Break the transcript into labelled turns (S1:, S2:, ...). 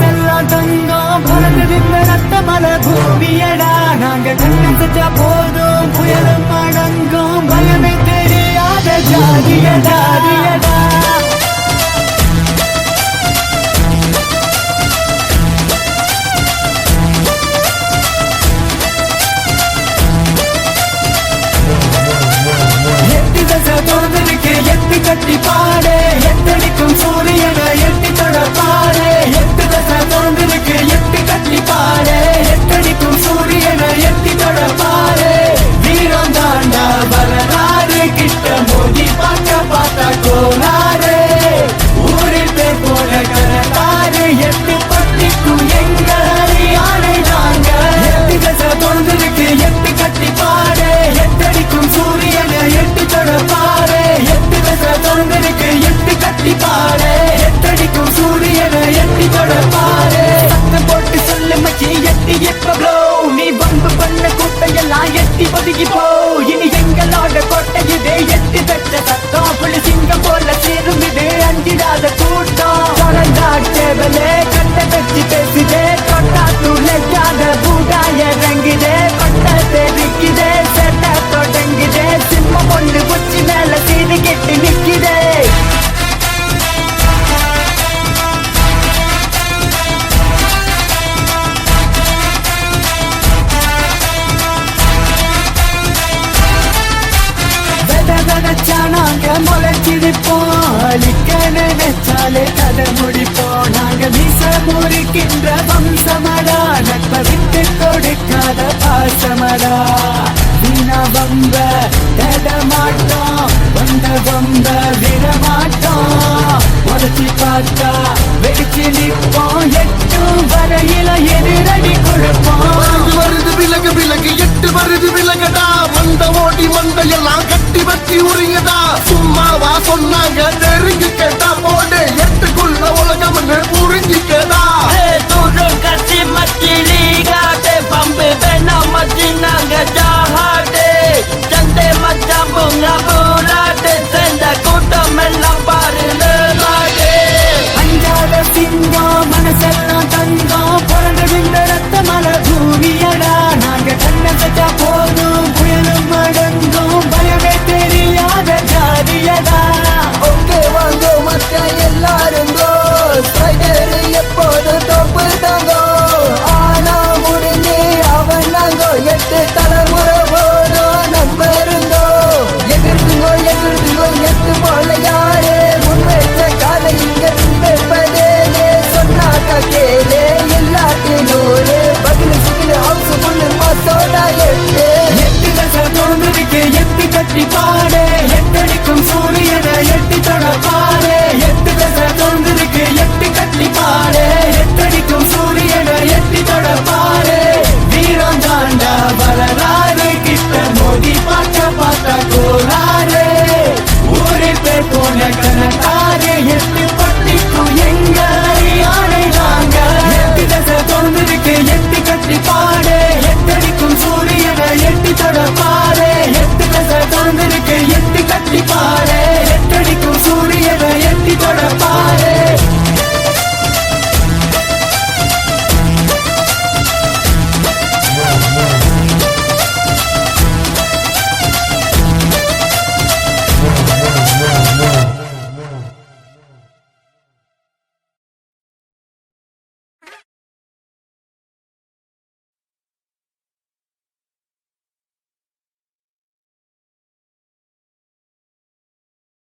S1: மனசெல்லாம் தங்கம் பறந்துருந்த ரத்த மலை பூமியடா நாங்க கண்டுபிடிச்ச போதும் புயலும் அடங்கும் பயமே தெரியாத ஜாதியடா எட்டு கட்டி பாடு எத்தடிக்கும் சூரியனை எட்டி தொட பாடு எட்டு தசை தோன்றிருக்கு எட்டு கட்டி பாடு எத்தடிக்கும் சூரியனை எட்டி தொட பாடு வீரம் தாண்டா வரலாறு கிட்ட மோதி பார்த்தா கோளாறு ஊரில் பேர் போல கரலாறு எட்டு பட்டிக்கும் எங்க ஹரியானை நாங்க எட்டு தசை தோன்றிருக்கு எட்டு கட்டி பாடு எத்தடிக்கும் சூரியனை எட்டி தொட பாடு தொண்டனுக்கு எட்டு கட்டி பாரு எட்டடிக்கும் சூரியனை எட்டி தொட பாரு சத்தம் போட்டு சொல்ல மச்சி எட்டி எப்ப ப்ளோ நீ வம்பு பண்ண கூட்டையெல்லாம் எட்டி பதுக்கி போ இனி எங்களோட கோட்டை இதே எட்டி பெற்ற சத்தம் புள்ளி சிங்கம் போல சேரும் இது அஞ்சிடாத கூட்டம் தொடர்ந்தாட்டே கட்ட வச்சு பேசுதே தொட்டா துளைக்காத பூடாய ரங்குதே பட்ட தெரிக்குதே செட்ட தொடங்குதே சிம்மம் ஒன்று உச்சி மேல சீனி கெட்டு நிக்குதே நாங்க முளைச்சிருப்போம் அழிக்க நினைச்சாலே கதை முடிப்போம் நாங்க மீச முறிக்கின்ற வம்சமடா நட்ப விட்டு கொடுக்காத பாசமடா வீணா வம்ப தேட மாட்டோம் வந்த வம்ப விட மாட்டோம் உடச்சி பார்த்தா வெடிச்சு நிற்போம் எட்டும் வரையில எதிரடி கொடுப்போம்
S2: வருது விலகு விலகு எட்டு வருது விலகடா வந்த ஓடி